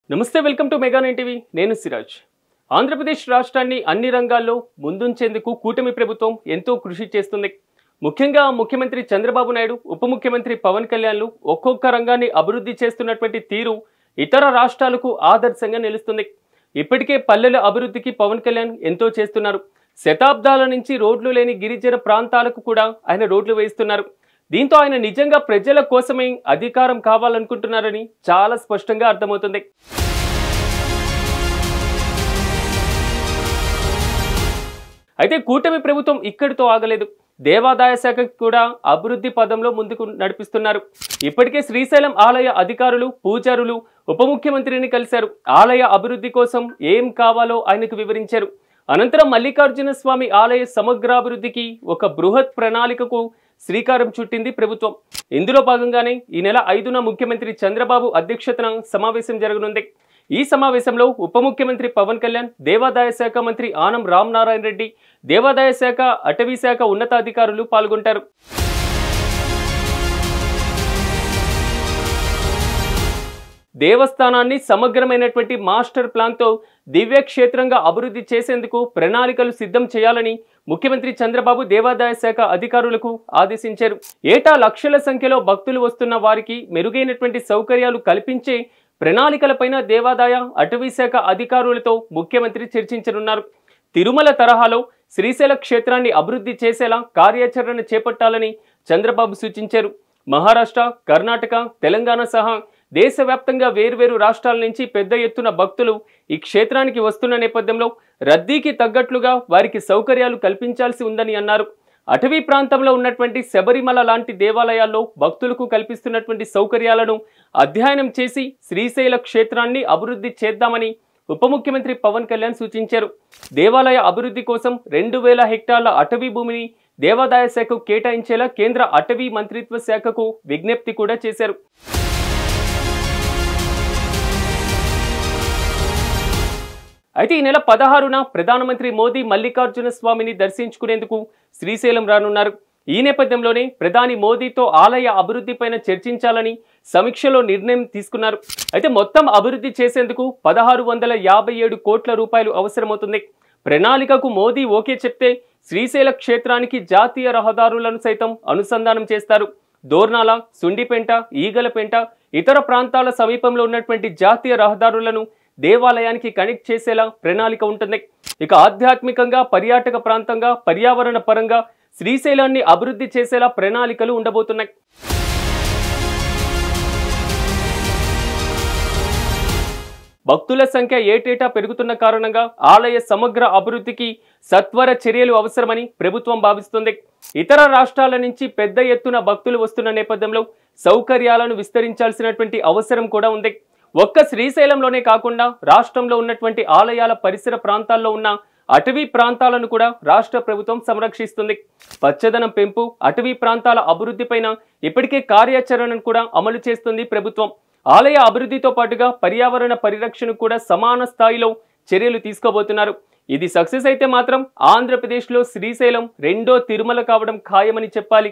నమస్తే welcome to mega 9 TV నేను సిరాజ్. ఆంధ్రప్రదేశ్ రాష్ట్రాన్ని అన్ని రంగాల్లో ముందుంచేందుకు కూటమి ప్రభుత్వం ఎంతో కృషి చేస్తుంది. ముఖ్యంగా ముఖ్యమంత్రి చంద్రబాబు నాయుడు, ఉప ముఖ్యమంత్రి పవన్ కళ్యాణ్లు ఒక్కొక్క రంగాన్ని అభివృద్ధి చేస్తున్నటువంటి తీరు ఇతర రాష్ట్రాలకు ఆదర్శంగా నిలుస్తుంది. ఇప్పటికే పల్లెల అభివృద్ధికి పవన్ కళ్యాణ్ ఎంతో చేస్తున్నారు. శతాబ్దాల నుంచి రోడ్లు లేని గిరిజన ప్రాంతాలకు కూడా ఆయన రోడ్లు వేయిస్తున్నారు. దీంతో ఆయన నిజంగా ప్రజల కోసమే అధికారం కావాలనుకుంటున్నారని చాలా స్పష్టంగా అర్థమవుతుంది. అయితే కూటమి ప్రభుత్వం ఇక్కడితో ఆగలేదు. దేవాదాయ శాఖకు కూడా అభివృద్ధి పదంలో ముందుకు నడిపిస్తున్నారు. ఇప్పటికే శ్రీశైలం ఆలయ అధికారులు, పూజారులు ఉప ముఖ్యమంత్రిని కలిశారు. ఆలయ అభివృద్ధి కోసం ఏం కావాలో ఆయనకు వివరించారు. అనంతరం మల్లికార్జున స్వామి ఆలయ సమగ్రాభివృద్ధికి ఒక బృహత్ ప్రణాళికకు శ్రీకారం చుట్టింది ప్రభుత్వం. ఇందులో భాగంగానే ఈ నెల 5న ముఖ్యమంత్రి చంద్రబాబు అధ్యక్షతన సమావేశం జరగనుంది. ఈ సమావేశంలో ఉప ముఖ్యమంత్రి పవన్ కళ్యాణ్, దేవాదాయ శాఖ మంత్రి ఆనం రామనారాయణ రెడ్డి, దేవాదాయ శాఖ, అటవీ శాఖ ఉన్నతాధికారులు పాల్గొంటారు. దేవస్థానాన్ని సమగ్రమైనటువంటి మాస్టర్ ప్లాన్తో దివ్యక్షేత్రంగా అభివృద్ధి చేసేందుకు ప్రణాళికలు సిద్ధం చేయాలని ముఖ్యమంత్రి చంద్రబాబు దేవాదాయ శాఖ అధికారులకు ఆదేశించారు. ఏటా లక్షల సంఖ్యలో భక్తులు వస్తున్న వారికి మెరుగైనటువంటి సౌకర్యాలు కల్పించే ప్రణాళికలపైన దేవాదాయ, అటవీ శాఖ అధికారులతో ముఖ్యమంత్రి చర్చించనున్నారు. తిరుమల తరహాలో శ్రీశైల క్షేత్రాన్ని అభివృద్ధి చేసేలా కార్యాచరణ చేపట్టాలని చంద్రబాబు సూచించారు. మహారాష్ట్ర, కర్ణాటక, తెలంగాణ సహా దేశవ్యాప్తంగా వేర్వేరు రాష్ట్రాల నుంచి పెద్ద ఎత్తున భక్తులు ఈ క్షేత్రానికి వస్తున్న నేపథ్యంలో రద్దీకి తగ్గట్లుగా వారికి సౌకర్యాలు కల్పించాల్సి ఉందని అన్నారు. అటవీ ప్రాంతంలో ఉన్నటువంటి శబరిమల లాంటి దేవాలయాల్లో భక్తులకు కల్పిస్తున్నటువంటి సౌకర్యాలను అధ్యయనం చేసి శ్రీశైల క్షేత్రాన్ని అభివృద్ధి చేద్దామని ఉప ముఖ్యమంత్రి పవన్ కళ్యాణ్ సూచించారు. దేవాలయ అభివృద్ధి కోసం 2000 హెక్టార్ల అటవీ భూమిని దేవాదాయ శాఖకు కేటాయించేలా కేంద్ర అటవీ మంత్రిత్వ శాఖకు విజ్ఞప్తి కూడా చేశారు. అయితే ఈ నెల 16న ప్రధానమంత్రి మోదీ మల్లికార్జున స్వామిని దర్శించుకునేందుకు శ్రీశైలం రానున్నారు. ఈ నేపథ్యంలోనే ప్రధాని మోదీతో ఆలయ అభివృద్ధిపైన చర్చించాలని సమీక్షలో నిర్ణయం తీసుకున్నారు. అయితే మొత్తం అభివృద్ధి చేసేందుకు 1657 కోట్ల రూపాయలు అవసరమవుతుంది. ప్రణాళికకు మోదీ ఓకే చెప్తే శ్రీశైల క్షేత్రానికి జాతీయ రహదారులను సైతం అనుసంధానం చేస్తారు. దోర్నాల, సుండిపెంట, ఈగలపెంట, ఇతర ప్రాంతాల సమీపంలో ఉన్నటువంటి జాతీయ రహదారులను దేవాలయానికి కనెక్ట్ చేసేలా ప్రణాళిక ఉంటుంది. ఇక ఆధ్యాత్మికంగా, పర్యాటక ప్రాంతంగా, పర్యావరణ పరంగా శ్రీశైలాన్ని అభివృద్ధి చేసేలా ప్రణాళికలు ఉండబోతున్నాయి. భక్తుల సంఖ్య ఏటేటా పెరుగుతున్న కారణంగా ఆలయ సమగ్ర అభివృద్ధికి సత్వర చర్యలు అవసరమని ప్రభుత్వం భావిస్తుంది. ఇతర రాష్ట్రాల నుంచి పెద్ద ఎత్తున భక్తులు వస్తున్న నేపథ్యంలో సౌకర్యాలను విస్తరించాల్సినటువంటి అవసరం కూడా ఉంది. ఒక్క శ్రీశైలంలోనే కాకుండా రాష్ట్రంలో ఉన్నటువంటి ఆలయాల పరిసర ప్రాంతాల్లో ఉన్న అటవీ ప్రాంతాలను కూడా రాష్ట్ర ప్రభుత్వం సంరక్షిస్తుంది. పచ్చదనం పెంపు, అటవీ ప్రాంతాల అభివృద్ధిపైన ఇప్పటికే కార్యాచరణను కూడా అమలు చేస్తుంది ప్రభుత్వం. ఆలయ అభివృద్ధితో పాటుగా పర్యావరణ పరిరక్షణకు కూడా సమాన స్థాయిలో చర్యలు తీసుకోబోతున్నారు. ఇది సక్సెస్ అయితే మాత్రం ఆంధ్రప్రదేశ్లో శ్రీశైలం రెండో తిరుమల కావడం ఖాయమని చెప్పాలి.